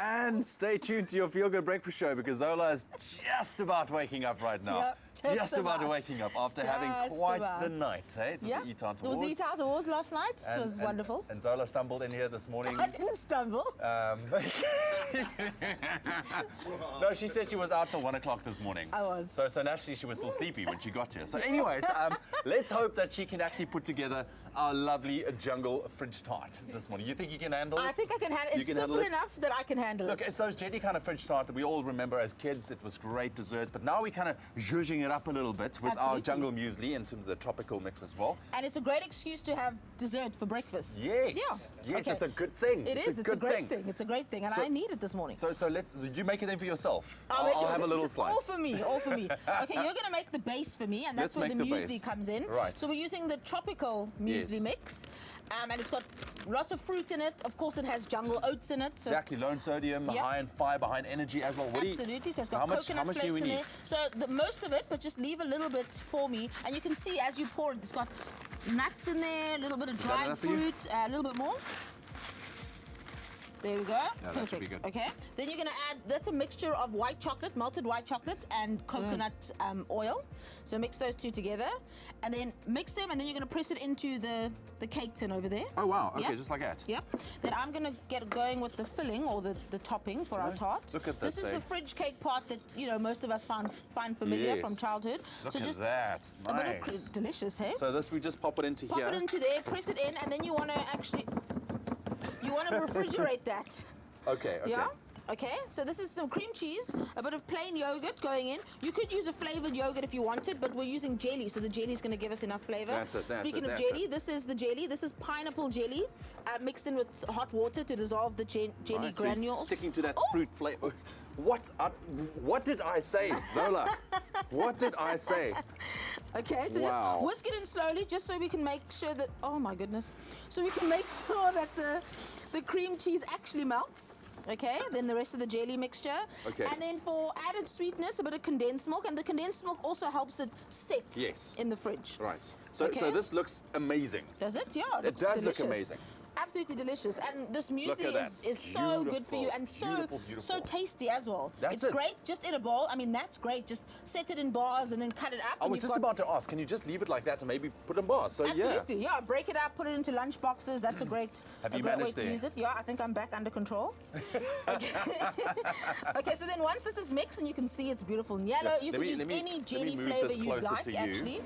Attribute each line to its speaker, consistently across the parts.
Speaker 1: And stay tuned to your Feel Good Breakfast Show because Zola is just about waking up right now.
Speaker 2: Yep,
Speaker 1: just about waking up after having quite the night, hey? It was the Eat Out Awards.
Speaker 2: It was the Eat Out Awards last night. It was wonderful.
Speaker 1: And Zola stumbled in here this morning.
Speaker 2: I didn't stumble.
Speaker 1: No, she said she was out till 1 o'clock this morning.
Speaker 2: I was.
Speaker 1: So naturally she was still sleepy when she got here. So anyways, let's hope that she can actually put together our lovely jungle fridge tart this morning. You think you can handle it?
Speaker 2: I think I can handle it. It's simple enough that I can handle it.
Speaker 1: Look, it's those jelly kind of fridge tart that we all remember as kids. It was great desserts, but now we're kind of zhuzhing it up a little bit with our Jungle Muesli into the tropical mix as well.
Speaker 2: And it's a great excuse to have dessert for breakfast.
Speaker 1: Yes. Yeah. Yes, it's a good thing.
Speaker 2: It's a great thing. It's a great thing, and I need it this morning.
Speaker 1: So let's, you make it then for yourself.
Speaker 2: I'll
Speaker 1: have a little slice.
Speaker 2: All for me, all for me. Okay, you're going to make the base for me, and that's where the muesli comes in.
Speaker 1: Right.
Speaker 2: So we're using the tropical muesli mix, and it's got lots of fruit in it. Of course, it has jungle oats in it. So
Speaker 1: exactly, low in sodium, high in fiber, high in energy as well.
Speaker 2: Absolutely, so it's got coconut flakes in there. So most of it, but just leave a little bit for me. And you can see as you pour it, it's got nuts in there, a little bit of dried fruit, a little bit more. There we go.
Speaker 1: Yeah,
Speaker 2: perfect. Okay. Then you're going to add, that's a mixture of white chocolate, melted white chocolate, and coconut oil. So mix those two together. And then mix them, and then you're going to press it into the cake tin over there.
Speaker 1: Oh, wow. Okay, just like that.
Speaker 2: Yep. Then I'm going to get going with the filling, or the topping for our tart.
Speaker 1: Look at this.
Speaker 2: This is the fridge cake part that, most of us find familiar from childhood.
Speaker 1: Look
Speaker 2: so
Speaker 1: at
Speaker 2: just
Speaker 1: that.
Speaker 2: A
Speaker 1: Nice.
Speaker 2: bit of delicious, hey?
Speaker 1: So this, we just pop it into here.
Speaker 2: Pop it into there, press it in, and then you want to actually... You want to refrigerate that.
Speaker 1: Okay.
Speaker 2: Yeah? Okay, so this is some cream cheese, a bit of plain yogurt going in. You could use a flavored yogurt if you wanted, but we're using jelly, so the jelly is going to give us enough flavor.
Speaker 1: That's it,
Speaker 2: Speaking of jelly, this is the jelly. This is pineapple jelly mixed in with hot water to dissolve the jelly granules.
Speaker 1: So sticking to that fruit flavor. What did I say, Zola? What did I say?
Speaker 2: Okay, so just whisk it in slowly, just so we can make sure that, oh my goodness, so we can make sure that the cream cheese actually melts. Okay, then the rest of the jelly mixture.
Speaker 1: Okay.
Speaker 2: And then for added sweetness, a bit of condensed milk, and the condensed milk also helps it set in the fridge.
Speaker 1: Right. So this looks amazing.
Speaker 2: Does it? Yeah,
Speaker 1: it does look amazing.
Speaker 2: Absolutely delicious, and this muesli is so good for you and so tasty as well. It's great just in a bowl. I mean, that's great. Just set it in bars and then cut it up.
Speaker 1: I was just about to ask, can you just leave it like that and maybe put in bars? So
Speaker 2: absolutely, yeah. Break it up, put it into lunch boxes. That's a great way to use it. Yeah, I think I'm back under control. Okay, so then once this is mixed and you can see it's beautiful and yellow, you can use any jelly flavor you'd like, actually.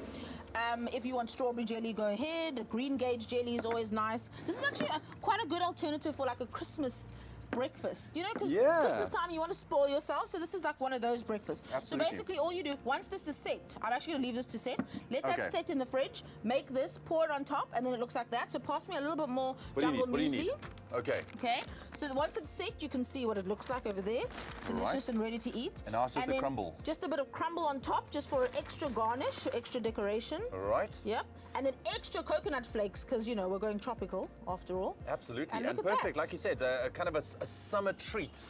Speaker 2: If you want strawberry jelly, go ahead. Green gauge jelly is always nice. This is actually quite a good alternative for like a Christmas breakfast, because Christmas time you want to spoil yourself, so this is like one of those breakfasts.
Speaker 1: Absolutely.
Speaker 2: So basically all you do, once this is set, I'm actually going to leave this to set, let that set in the fridge, make this, pour it on top, and then it looks like that. So pass me a little bit more jungle muesli.
Speaker 1: Okay.
Speaker 2: Okay, so once it's set, you can see what it looks like over there. Delicious and ready to eat.
Speaker 1: And now it's just the crumble.
Speaker 2: Just a bit of crumble on top, just for an extra garnish, extra decoration.
Speaker 1: All right.
Speaker 2: Yep. And then extra coconut flakes, because, we're going tropical after all.
Speaker 1: Absolutely. And perfect, like you said, kind of a summer treat.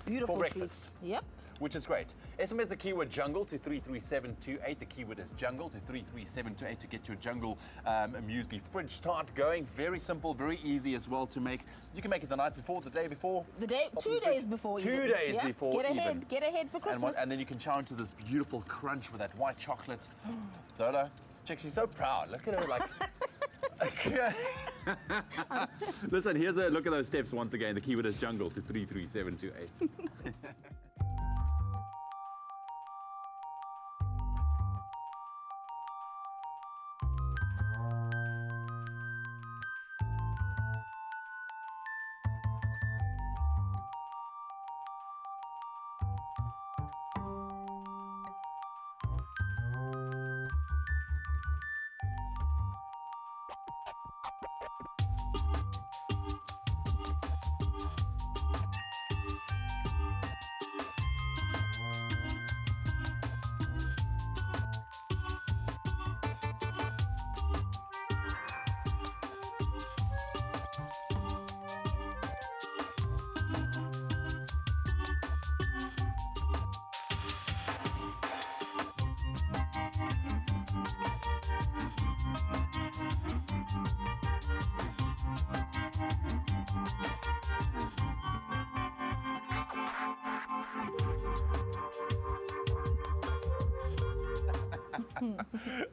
Speaker 2: Beautiful
Speaker 1: for breakfast.
Speaker 2: Yep.
Speaker 1: Which is great. SMS the keyword jungle to 33728. The keyword is jungle to 33728 to get your jungle muesli fridge tart going. Very simple, very easy as well to make. You can make it the night before, the day before.
Speaker 2: 2 days before.
Speaker 1: 2 days before.
Speaker 2: Get ahead for Christmas.
Speaker 1: And then you can chow into this beautiful crunch with that white chocolate. Zola, check, she's so proud. Look at her like. Listen, here's a look at those steps once again. The keyword is jungle to 33728.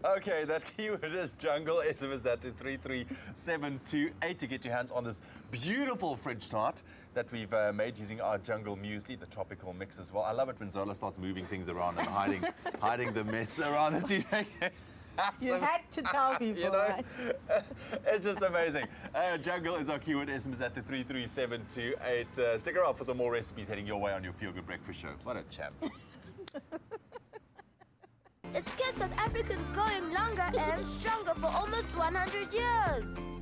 Speaker 1: Okay, that keyword is jungle. SMS that to 33728 to get your hands on this beautiful fridge tart that we've made using our Jungle Muesli, the tropical mix as well. I love it when Zola starts moving things around and hiding the mess around as you take it.
Speaker 2: You had to tell people, right?
Speaker 1: It's just amazing. Jungle is our keyword. SMS that to 33728. Stick around for some more recipes heading your way on your Feel Good Breakfast Show. What a champ.
Speaker 3: It's kept South Africans going longer and stronger for almost 100 years.